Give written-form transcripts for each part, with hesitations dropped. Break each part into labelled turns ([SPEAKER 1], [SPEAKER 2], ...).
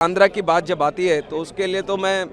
[SPEAKER 1] आंध्रा की बात जब आती है तो उसके लिए तो मैं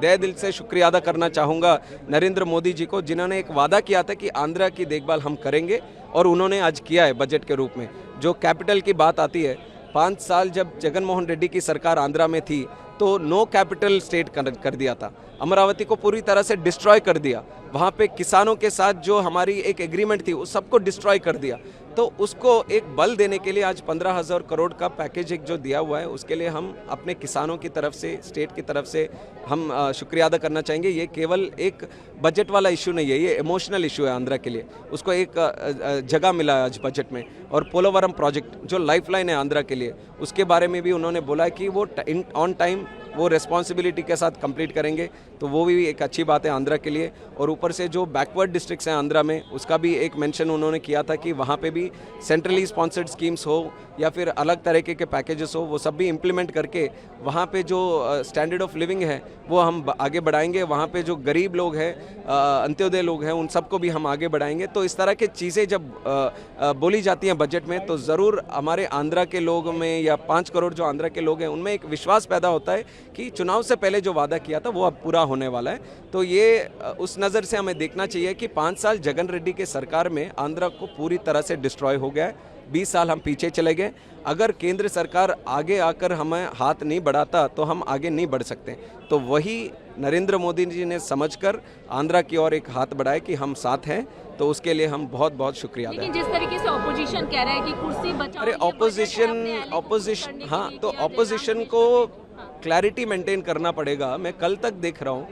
[SPEAKER 1] तहे दिल से शुक्रिया अदा करना चाहूँगा नरेंद्र मोदी जी को, जिन्होंने एक वादा किया था कि आंध्रा की देखभाल हम करेंगे और उन्होंने आज किया है बजट के रूप में। जो कैपिटल की बात आती है, 5 साल जब जगन मोहन रेड्डी की सरकार आंध्रा में थी तो नो कैपिटल स्टेट कर दिया था, अमरावती को पूरी तरह से डिस्ट्रॉय कर दिया। वहाँ पे किसानों के साथ जो हमारी एक एग्रीमेंट थी उस सबको डिस्ट्रॉय कर दिया। तो उसको एक बल देने के लिए आज 15,000 करोड़ का पैकेज एक जो दिया हुआ है, उसके लिए हम अपने किसानों की तरफ से, स्टेट की तरफ से हम शुक्रिया अदा करना चाहेंगे। ये केवल एक बजट वाला इशू नहीं है, ये इमोशनल इशू है आंध्रा के लिए। उसको एक जगह मिला है आज बजट में। और पोलोवरम प्रोजेक्ट जो लाइफलाइन है आंध्रा के लिए, उसके बारे में भी उन्होंने बोला कि वो ऑन टाइम वो रिस्पॉन्सिबिलिटी के साथ कंप्लीट करेंगे, तो वो भी एक अच्छी बात है आंध्रा के लिए। और ऊपर से जो बैकवर्ड डिस्ट्रिक्ट्स हैं आंध्रा में, उसका भी एक मेंशन उन्होंने किया था कि वहाँ पे भी सेंट्रली स्पॉन्सर्ड स्कीम्स हो या फिर अलग तरीके के पैकेजेस हो, वो सब भी इम्प्लीमेंट करके वहाँ पे जो स्टैंडर्ड ऑफ लिविंग है वो हम आगे बढ़ाएंगे। वहाँ पे जो गरीब लोग हैं, अंत्योदय लोग हैं, उन सबको भी हम आगे बढ़ाएंगे। तो इस तरह की चीज़ें जब बोली जाती हैं बजट में, तो ज़रूर हमारे आंध्रा के लोग में या 5 करोड़ जो आंध्रा के लोग हैं उनमें एक विश्वास पैदा होता है कि चुनाव से पहले जो वादा किया था वो अब पूरा होने वाला है। तो ये उस नज़र से हमें देखना चाहिए कि 5 साल जगन रेड्डी के सरकार में आंध्रा को पूरी तरह से डिस्ट्रॉय हो गया है। 20 साल हम पीछे चले गए। अगर केंद्र सरकार आगे आकर हमें हाथ नहीं बढ़ाता तो हम आगे नहीं बढ़ सकते। तो वही नरेंद्र मोदी जी ने समझकर आंध्रा की ओर एक हाथ बढ़ाया कि हम साथ हैं, तो उसके लिए हम बहुत बहुत शुक्रिया अदा।
[SPEAKER 2] लेकिन जिस तरीके से ऑपोजिशन कह रहा है कि कुर्सी बचाओ,
[SPEAKER 1] अरे ऑपोजिशन हाँ, तो ऑपोजिशन को क्लैरिटी मेंटेन करना पड़ेगा। मैं कल तक देख रहा हूँ,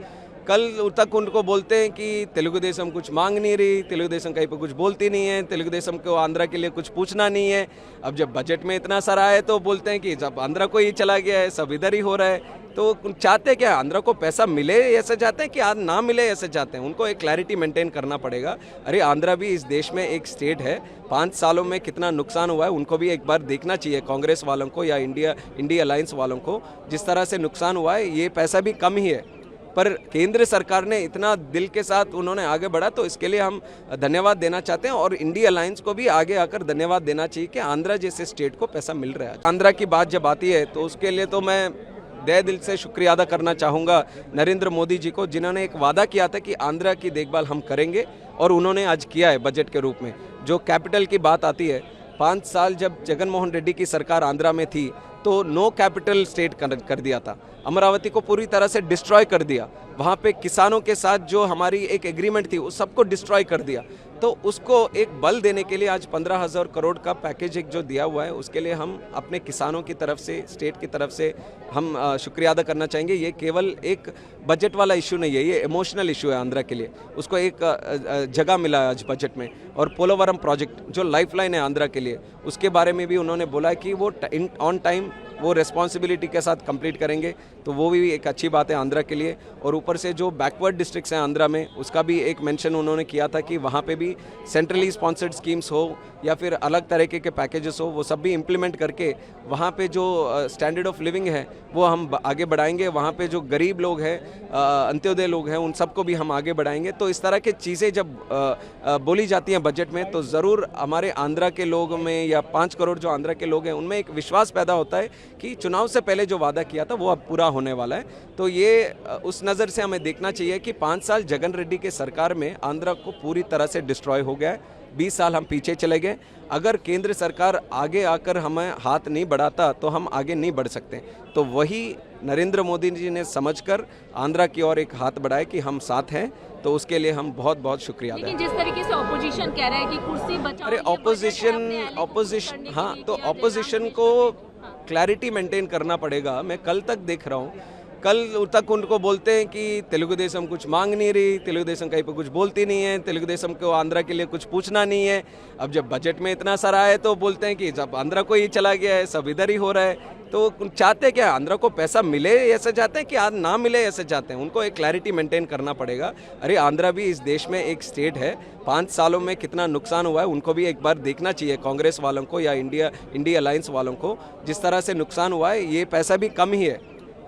[SPEAKER 1] कल तक उनको बोलते हैं कि तेलुगु देशम कुछ मांग नहीं रही, तेलुगु देशम कहीं पर कुछ बोलती नहीं है, तेलुगु देशम को आंध्रा के लिए कुछ पूछना नहीं है। अब जब बजट में इतना सारा है तो बोलते हैं कि जब आंध्रा को ही चला गया है, सब इधर ही हो रहा है। तो चाहते क्या, आंध्रा को पैसा मिले ऐसे चाहते हैं कि आज ना मिले ऐसे चाहते हैं? उनको एक क्लैरिटी मेंटेन करना पड़ेगा। अरे आंध्रा भी इस देश में एक स्टेट है, 5 सालों में कितना नुकसान हुआ है उनको भी एक बार देखना चाहिए, कांग्रेस वालों को या इंडिया अलायंस वालों को। जिस तरह से नुकसान हुआ है, ये पैसा भी कम ही है, पर केंद्र सरकार ने इतना दिल के साथ उन्होंने आगे बढ़ा, तो इसके लिए हम धन्यवाद देना चाहते हैं। और इंडिया अलायंस को भी आगे आकर धन्यवाद देना चाहिए कि आंध्रा जैसे स्टेट को पैसा मिल रहा है। आंध्रा की बात जब आती है तो उसके लिए तो मैं तहे दिल से शुक्रिया अदा करना चाहूँगा नरेंद्र मोदी जी को, जिन्होंने एक वादा किया था कि आंध्रा की देखभाल हम करेंगे और उन्होंने आज किया है बजट के रूप में। जो कैपिटल की बात आती है, 5 साल जब जगन मोहन रेड्डी की सरकार आंध्रा में थी तो नो कैपिटल स्टेट कर दिया था, अमरावती को पूरी तरह से डिस्ट्रॉय कर दिया। वहाँ पे किसानों के साथ जो हमारी एक एग्रीमेंट थी उस सबको डिस्ट्रॉय कर दिया। तो उसको एक बल देने के लिए आज 15,000 करोड़ का पैकेज एक जो दिया हुआ है, उसके लिए हम अपने किसानों की तरफ से, स्टेट की तरफ से हम शुक्रिया अदा करना चाहेंगे। ये केवल एक बजट वाला इशू नहीं है, ये इमोशनल इशू है आंध्रा के लिए। उसको एक जगह मिला है आज बजट में। और पोलोवरम प्रोजेक्ट जो लाइफलाइन है आंध्रा के लिए, उसके बारे में भी उन्होंने बोला कि वो ऑन टाइम वो रिस्पॉन्सिबिलिटी के साथ कंप्लीट करेंगे, तो वो भी एक अच्छी बात है आंध्रा के लिए। और ऊपर से जो बैकवर्ड डिस्ट्रिक्ट्स हैं आंध्रा में, उसका भी एक मेंशन उन्होंने किया था कि वहाँ पे भी सेंट्रली स्पॉन्सर्ड स्कीम्स हो या फिर अलग तरीके के पैकेजेस हो, वो सब भी इम्प्लीमेंट करके वहाँ पे जो स्टैंडर्ड ऑफ लिविंग है वो हम आगे बढ़ाएंगे। वहाँ पे जो गरीब लोग हैं, अंत्योदय लोग हैं, उन सबको भी हम आगे बढ़ाएंगे। तो इस तरह की चीज़ें जब बोली जाती हैं बजट में, तो ज़रूर हमारे आंध्रा के लोग में या 5 करोड़ जो आंध्रा के लोग हैं उनमें एक विश्वास पैदा होता है कि चुनाव से पहले जो वादा किया था वो अब पूरा होने वाला है। तो ये उस नज़र से हमें देखना चाहिए कि 5 साल जगन रेड्डी के सरकार में आंध्रा को पूरी तरह से डिस्ट्रॉय हो गया है। 20 साल हम पीछे चले गए। अगर केंद्र सरकार आगे आकर हमें हाथ नहीं बढ़ाता तो हम आगे नहीं बढ़ सकते। तो वही नरेंद्र मोदी जी ने समझकर आंध्रा की ओर एक हाथ बढ़ाया कि हम साथ हैं, तो उसके लिए हम बहुत बहुत शुक्रिया अदा।
[SPEAKER 2] लेकिन जिस तरीके से ऑपोजिशन कह रहा है कि कुर्सी बचाओ,
[SPEAKER 1] अरे ऑपोजिशन हाँ, तो ऑपोजिशन को क्लैरिटी मेंटेन करना पड़ेगा। मैं कल तक देख रहा हूँ, कल तक उनको बोलते हैं कि तेलुगु देशम कुछ मांग नहीं रही, तेलुगु देशम कहीं पर कुछ बोलती नहीं है, तेलुगु देशम को आंध्रा के लिए कुछ पूछना नहीं है। अब जब बजट में इतना सारा है तो बोलते हैं कि जब आंध्रा को ही चला गया है, सब इधर ही हो रहा है। तो चाहते क्या, आंध्रा को पैसा मिले ऐसे चाहते हैं कि आज ना मिले ऐसे चाहते हैं? उनको एक क्लैरिटी मेंटेन करना पड़ेगा। अरे आंध्रा भी इस देश में एक स्टेट है, 5 सालों में कितना नुकसान हुआ है उनको भी एक बार देखना चाहिए, कांग्रेस वालों को या इंडिया अलायंस वालों को। जिस तरह से नुकसान हुआ है, ये पैसा भी कम ही है,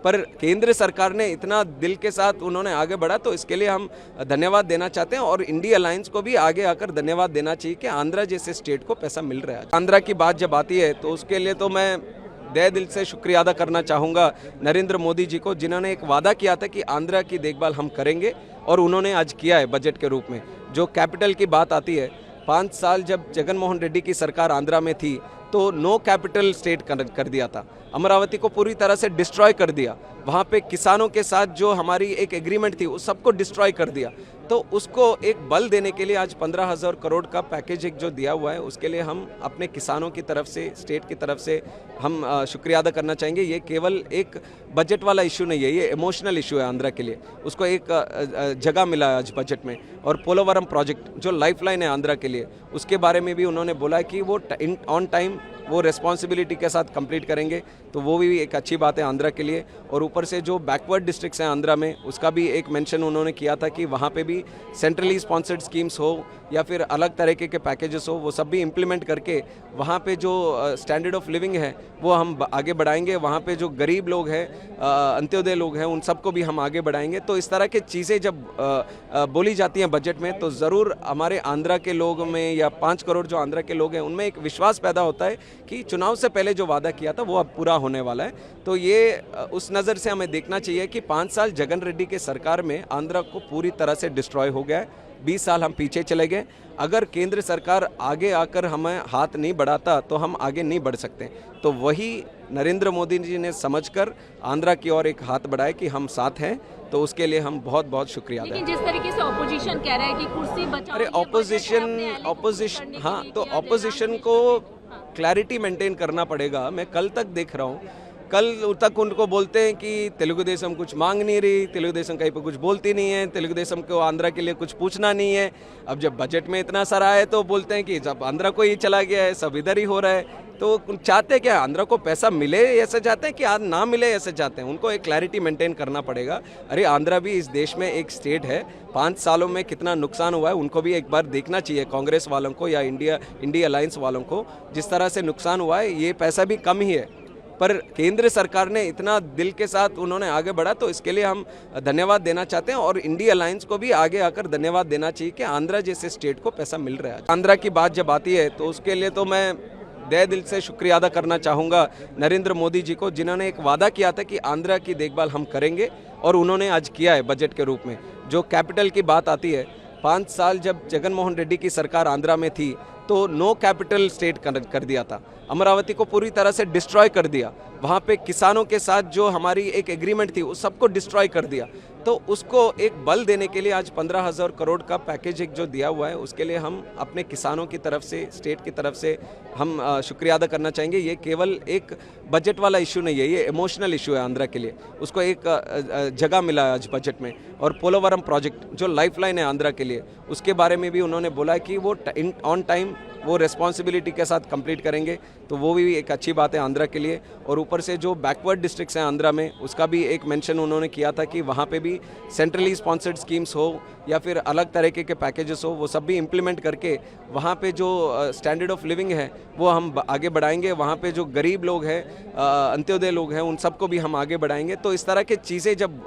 [SPEAKER 1] पर केंद्र सरकार ने इतना दिल के साथ उन्होंने आगे बढ़ा, तो इसके लिए हम धन्यवाद देना चाहते हैं। और इंडिया अलायंस को भी आगे आकर धन्यवाद देना चाहिए कि आंध्रा जैसे स्टेट को पैसा मिल रहा है। आंध्रा की बात जब आती है तो उसके लिए तो मैं दिल से शुक्रिया अदा करना चाहूँगा नरेंद्र मोदी जी को, जिन्होंने एक वादा किया था कि आंध्रा की देखभाल हम करेंगे और उन्होंने आज किया है बजट के रूप में। जो कैपिटल की बात आती है, 5 साल जब जगन मोहन रेड्डी की सरकार आंध्रा में थी तो नो कैपिटल स्टेट कर दिया था, अमरावती को पूरी तरह से डिस्ट्रॉय कर दिया। वहाँ पे किसानों के साथ जो हमारी एक एग्रीमेंट थी उस सबको डिस्ट्रॉय कर दिया। तो उसको एक बल देने के लिए आज 15,000 करोड़ का पैकेज एक जो दिया हुआ है, उसके लिए हम अपने किसानों की तरफ से, स्टेट की तरफ से हम शुक्रिया अदा करना चाहेंगे। ये केवल एक बजट वाला इशू नहीं है, ये इमोशनल इशू है आंध्रा के लिए। उसको एक जगह मिला है आज बजट में। और पोलोवरम प्रोजेक्ट जो लाइफलाइन है आंध्रा के लिए, उसके बारे में भी उन्होंने बोला कि वो ऑन टाइम वो रिस्पॉन्सिबिलिटी के साथ कंप्लीट करेंगे, तो वो भी एक अच्छी बात है आंध्रा के लिए। और ऊपर से जो बैकवर्ड डिस्ट्रिक्ट्स हैं आंध्रा में, उसका भी एक मेंशन उन्होंने किया था कि वहाँ पे भी सेंट्रली स्पॉन्सर्ड स्कीम्स हो या फिर अलग तरीके के पैकेजेस हो, वो सब भी इम्प्लीमेंट करके वहाँ पे जो स्टैंडर्ड ऑफ लिविंग है वो हम आगे बढ़ाएंगे। वहाँ पे जो गरीब लोग हैं, अंत्योदय लोग हैं, उन सबको भी हम आगे बढ़ाएंगे। तो इस तरह की चीज़ें जब बोली जाती हैं बजट में, तो ज़रूर हमारे आंध्रा के लोग में या 5 करोड़ जो आंध्रा के लोग हैं उनमें एक विश्वास पैदा होता है कि चुनाव से पहले जो वादा किया था वो अब पूरा होने वाला है। तो ये उस नज़र से हमें देखना चाहिए कि 5 साल जगन रेड्डी के सरकार में आंध्रा को पूरी तरह से डिस्ट्रॉय हो गया है। 20 साल हम पीछे चले गए। अगर केंद्र सरकार आगे आकर हमें हाथ नहीं बढ़ाता तो हम आगे नहीं बढ़ सकते। तो वही नरेंद्र मोदी जी ने समझकर आंध्रा की ओर एक हाथ बढ़ाए कि हम साथ हैं, तो उसके लिए हम बहुत बहुत शुक्रिया अदा।
[SPEAKER 2] लेकिन जिस तरीके से ऑपोजिशन कह रहा है कि कुर्सी बचाओ,
[SPEAKER 1] अरे ऑपोजिशन हाँ, तो ऑपोजिशन को क्लैरिटी मेंटेन करना पड़ेगा। मैं कल तक देख रहा हूँ, कल तक उनको बोलते हैं कि तेलुगु देशम कुछ मांग नहीं रही, तेलुगु देशम कहीं पर कुछ बोलती नहीं है, तेलुगु देशम को आंध्रा के लिए कुछ पूछना नहीं है। अब जब बजट में इतना सारा है तो बोलते हैं कि जब आंध्रा को ही चला गया है, सब इधर ही हो रहा है। तो चाहते क्या, आंध्रा को पैसा मिले ऐसे चाहते हैं कि आज ना मिले ऐसे चाहते हैं? उनको एक क्लैरिटी मेंटेन करना पड़ेगा। अरे आंध्रा भी इस देश में एक स्टेट है, 5 सालों में कितना नुकसान हुआ है उनको भी एक बार देखना चाहिए, कांग्रेस वालों को या इंडिया अलायंस वालों को। जिस तरह से नुकसान हुआ है, ये पैसा भी कम ही है, पर केंद्र सरकार ने इतना दिल के साथ उन्होंने आगे बढ़ा, तो इसके लिए हम धन्यवाद देना चाहते हैं। और इंडिया अलायंस को भी आगे आकर धन्यवाद देना चाहिए कि आंध्रा जैसे स्टेट को पैसा मिल रहा है। आंध्रा की बात जब आती है तो उसके लिए तो मैं दिल से शुक्रिया अदा करना चाहूँगा नरेंद्र मोदी जी को, जिन्होंने एक वादा किया था कि आंध्रा की देखभाल हम करेंगे और उन्होंने आज किया है बजट के रूप में। जो कैपिटल की बात आती है, 5 साल जब जगन मोहन रेड्डी की सरकार आंध्रा में थी तो नो कैपिटल स्टेट कर दिया था, अमरावती को पूरी तरह से डिस्ट्रॉय कर दिया। वहाँ पे किसानों के साथ जो हमारी एक एग्रीमेंट थी उस सबको डिस्ट्रॉय कर दिया। तो उसको एक बल देने के लिए आज 15,000 करोड़ का पैकेज एक जो दिया हुआ है, उसके लिए हम अपने किसानों की तरफ से, स्टेट की तरफ से हम शुक्रिया अदा करना चाहेंगे। ये केवल एक बजट वाला इशू नहीं है, ये इमोशनल इशू है आंध्रा के लिए। उसको एक जगह मिला है आज बजट में। और पोलोवरम प्रोजेक्ट जो लाइफलाइन है आंध्रा के लिए, उसके बारे में भी उन्होंने बोला कि वो ऑन टाइम वो रिस्पॉन्सिबिलिटी के साथ कंप्लीट करेंगे, तो वो भी एक अच्छी बात है आंध्रा के लिए। और ऊपर से जो बैकवर्ड डिस्ट्रिक्ट्स हैं आंध्रा में, उसका भी एक मेंशन उन्होंने किया था कि वहाँ पे भी सेंट्रली स्पॉन्सर्ड स्कीम्स हो या फिर अलग तरीके के पैकेजेस हो, वो सब भी इम्प्लीमेंट करके वहाँ पे जो स्टैंडर्ड ऑफ लिविंग है वो हम आगे बढ़ाएंगे। वहाँ पे जो गरीब लोग हैं, अंत्योदय लोग हैं, उन सबको भी हम आगे बढ़ाएंगे। तो इस तरह की चीज़ें जब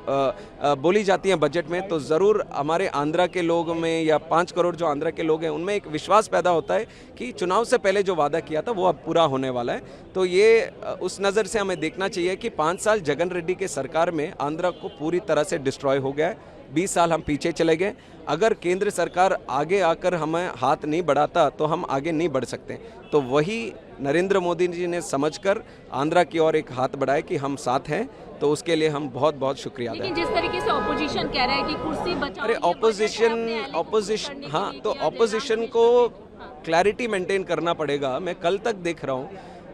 [SPEAKER 1] बोली जाती हैं बजट में, तो ज़रूर हमारे आंध्रा के लोग में या 5 करोड़ जो आंध्रा के लोग हैं उनमें एक विश्वास पैदा होता है कि चुनाव से पहले जो वादा किया था वो अब पूरा होने वाला है। तो ये उस नज़र से हमें देखना चाहिए कि 5 साल जगन रेड्डी के सरकार में आंध्रा को पूरी तरह से डिस्ट्रॉय हो गया है। 20 साल हम पीछे चले गए। अगर केंद्र सरकार आगे आकर हमें हाथ नहीं बढ़ाता तो हम आगे नहीं बढ़ सकते। तो वही नरेंद्र मोदी जी ने समझकर आंध्रा की ओर एक हाथ बढ़ाए कि हम साथ हैं, तो उसके लिए हम बहुत बहुत शुक्रिया अदा।
[SPEAKER 2] लेकिन जिस तरीके से ऑपोजिशन कह रहा है कि कुर्सी बचाओ,
[SPEAKER 1] अरे ऑपोजिशन हाँ, तो ऑपोजिशन को क्लैरिटी मेंटेन करना पड़ेगा। मैं कल तक देख रहा हूँ,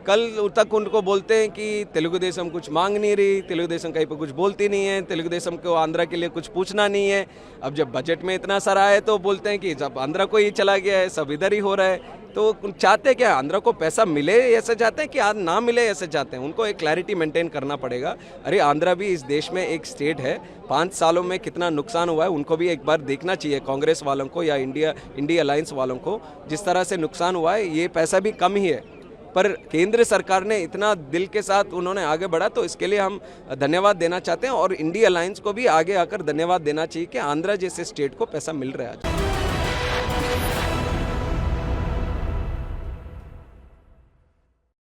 [SPEAKER 1] कल तक उनको बोलते हैं कि तेलुगु देशम कुछ मांग नहीं रही, तेलुगु देशम कहीं पर कुछ बोलती नहीं है, तेलुगु देशम को आंध्रा के लिए कुछ पूछना नहीं है। अब जब बजट में इतना सारा है तो बोलते हैं कि जब आंध्रा को ही चला गया है, सब इधर ही हो रहा है। तो चाहते क्या, आंध्रा को पैसा मिले ऐसे चाहते हैं कि आज ना मिले ऐसे चाहते हैं? उनको एक क्लैरिटी मेंटेन करना पड़ेगा। अरे आंध्रा भी इस देश में एक स्टेट है, 5 सालों में कितना नुकसान हुआ है उनको भी एक बार देखना चाहिए, कांग्रेस वालों को या इंडिया अलायंस वालों को। जिस तरह से नुकसान हुआ है, ये पैसा भी कम ही है, पर केंद्र सरकार ने इतना दिल के साथ उन्होंने आगे बढ़ा, तो इसके लिए हम धन्यवाद देना चाहते हैं। और इंडिया अलायंस को भी आगे आकर धन्यवाद देना चाहिए कि आंध्रा जैसे स्टेट को पैसा मिल रहा है आज।